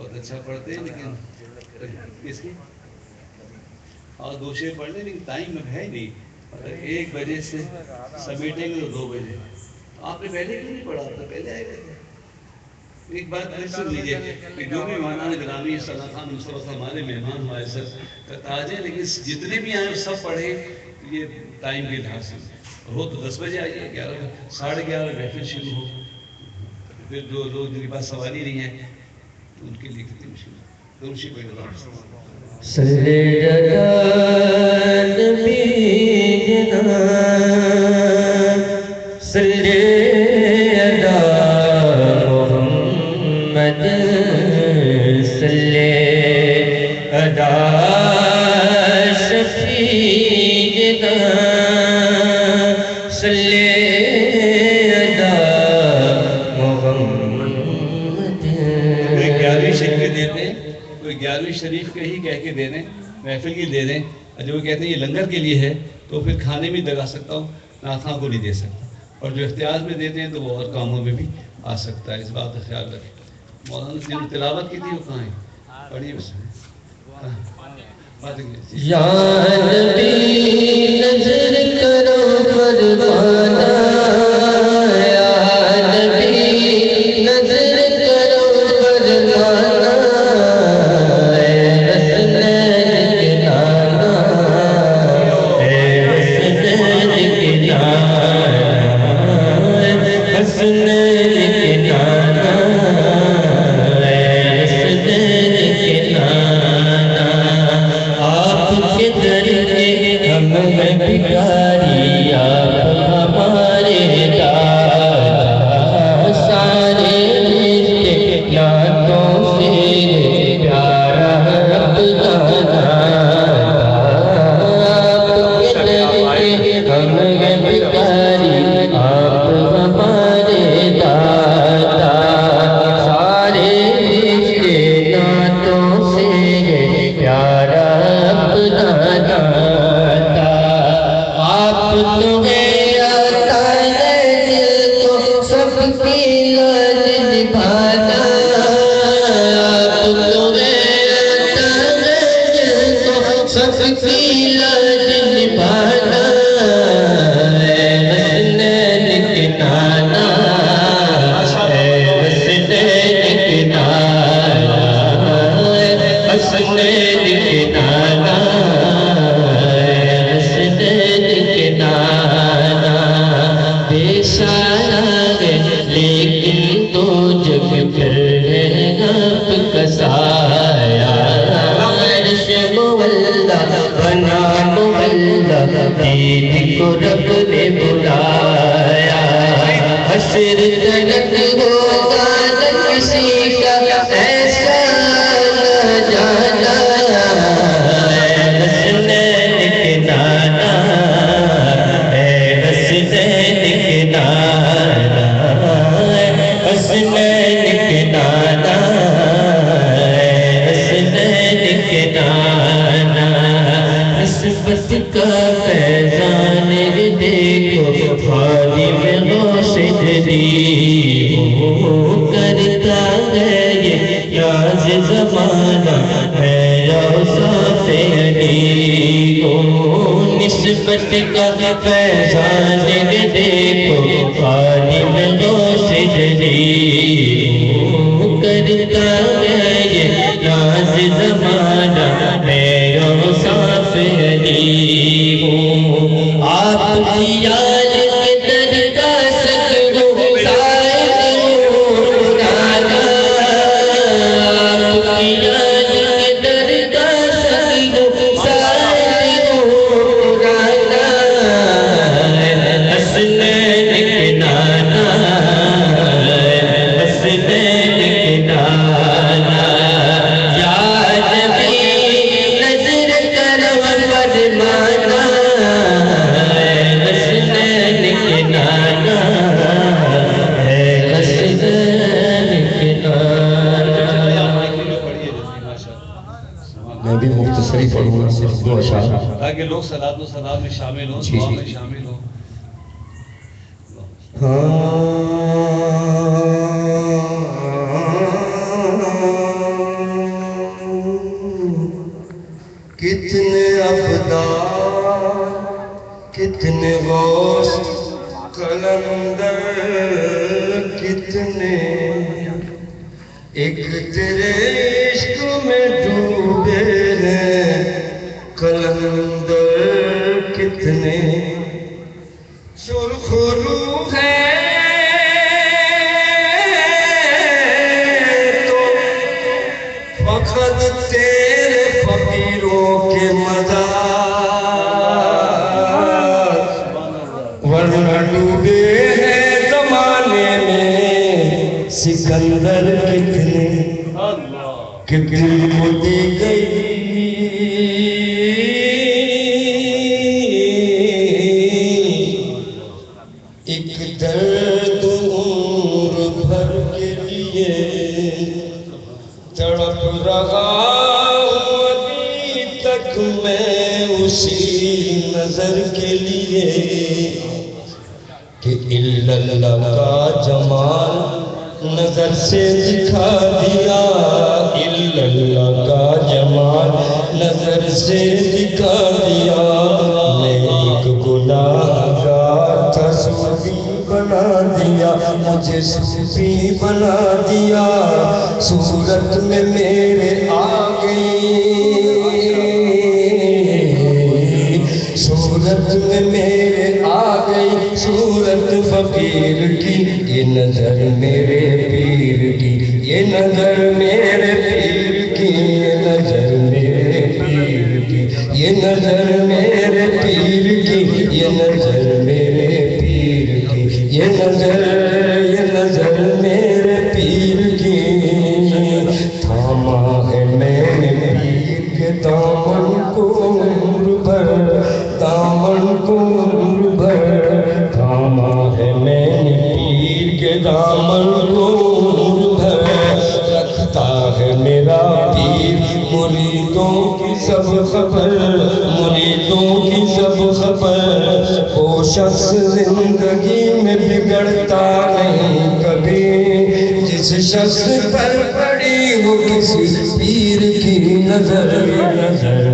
بہت اچھا پڑھتے ہیں لیکن کس کی اور 2 شعر پڑھ لیں لیکن ٹائم اب ہے نہیں. اگر 1 بجے سے سمیٹیں گے تو 2 بجے. آپ نے پہلے کیوں نہیں پڑھا تھا؟ پہلے آئے تھے. ایک بات پھر سن لیجیے کہ جو بھی مہمان گرامی صلی اللہ خان مصطفیٰ ہمارے مہمان ہمارے سر تاج ہیں، لیکن جتنے بھی آئے سب پڑھیں. یہ ٹائم کے لحاظ سے ہو تو 10 بجے آئیے، 11 ساڑھے 11 محفل شروع ہو. پھر جو لوگ جن کے پاس سواری نہیں ہے ان کے لیے کتنی مشکل ہے. تو اسی کو شریف کے ہی کہہ کے دے دیں، محفل کی دے دیں. جو کہتے ہیں یہ لنگر کے لیے ہے تو پھر کھانے میں دگا سکتا ہوں، ناخواں کو نہیں دے سکتا. اور جو اختیار میں دیتے ہیں تو وہ اور کاموں میں بھی آ سکتا ہے. اس بات کا خیال رکھیں. مولانا نے تلاوت کی تھی وہ کہاں ہے؟ پڑھیے بس. یا نبی نظر کرو فرمانا، یا نبی نظر کرو فرمانا، تاکہ لوگ صلاۃ و سلام میں شامل ہوں، دعا میں شامل ہوں. کتنے ابدال کتنے غوث قلندر کتنے ایک تیرے عشق میں ڈوبے ہیں قلندر کتنے سرخ روح ہے تو فقط تیرے فقیروں کے مزار ورنہ ڈوبے ہیں زمانے میں سکندر کتنے کتنی مدی گئی ایک درد عمر بھر کے لیے تڑپ رہا ہوں ابھی تک میں اسی نظر کے لیے کہ اللہ کا جمال نظر سے دکھا دیا اللہ کا جمال نظر سے دکھا دیا میں ایک گناہگار تھا صوفی بنا دیا مجھے صوفی بنا دیا صورت میں میرے آ گئی صورت میں میرے آ گئی صورت فقیر کی یہ نظر میرے پیر کی یہ نظر میرے پیر کی یہ نظر میرے پیر کی یہ نظر میرے پیر کی یہ نظر میرے پیر کی یہ نظر میرے پیر کی تھاما ہے میں نے پیر کے دامن کو عمر بھر دامن کو عمر بھر تھاما ہے میں نے پیر کے دامن کو عمر بھر رکھتا ہے میرا پیر مریدوں کی سب خبر مریدوں کی سب خبر وہ شخص زندگی میں بگڑتا نہیں کبھی جس شخص پر پڑی ہو کسی پیر کی نظر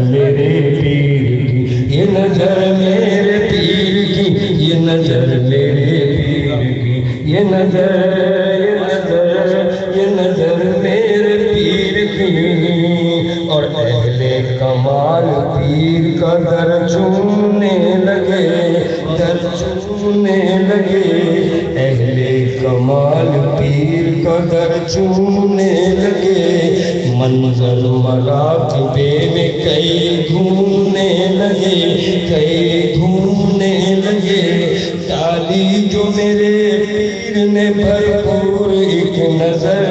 میرے پیر کی یہ نظر میرے پیر کی یہ نظر میرے پیر کی یہ نظر میرے پیر کی اور اہل کمال پیر کا در چومنے لگے اہل کمال پیر کا در چومنے لگے منظر مراقبے میں کئی گھومنے لگے ڈالی جو میرے پیر نے بھرپور ایک نظر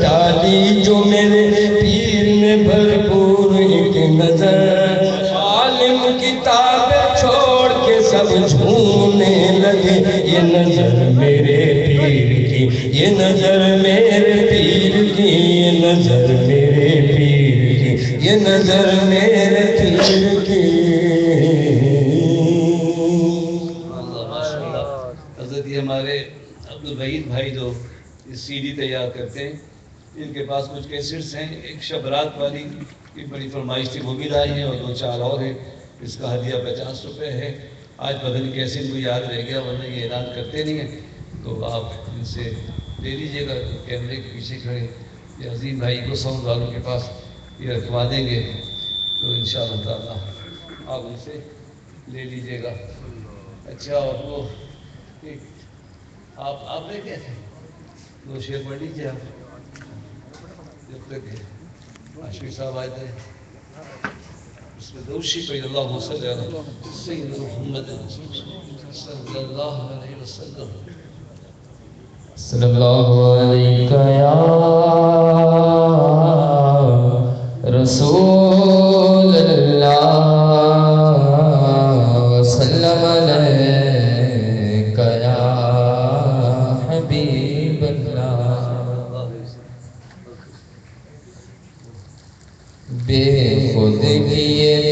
ڈالی جو میرے پیر نے بھرپور ایک نظر عالم کتاب چھوڑ کے سب جھومنے لگے یہ نظر میرے پیر کی یہ نظر میرے پیر کی یہ نظر میرے پیر کی یہ نظر میرے پیر کی حضرت یہ ہمارے عبدالوحید بھائی جو سی ڈی تیار کرتے ہیں ان کے پاس کچھ کیسٹس ہیں ایک شبرات والی کی بڑی فرمائش تھی وہ بھی لائی ہیں اور 2-4 اور ہیں اس کا ہدیہ 50 روپے ہے آج پتہ نہیں کیسے ان کو یاد رہ گیا ورنہ یہ اعلان کرتے نہیں ہیں تو آپ ان سے لے لیجیے گا کیمرے کے پیچھے کھڑے یہ عظیم بھائی کو ساؤنڈ والوں کے پاس یہ رکھوا دیں گے تو انشاءاللہ تعالیٰ آپ ان سے لے لیجیے گا اچھا اور وہ آپ نے کیا تھے 2 شعر پڑھ لیجیے آپ جب تک عاشق صاحب آئے تھے اس میں دوشی پہ اللہ صلی اللہ سید محمد صلی اللہ علیہ وسلم صلی اللہ علیہ یا رسول اللہ وسلم علیہ یا حبیب اللہ بے خود کیے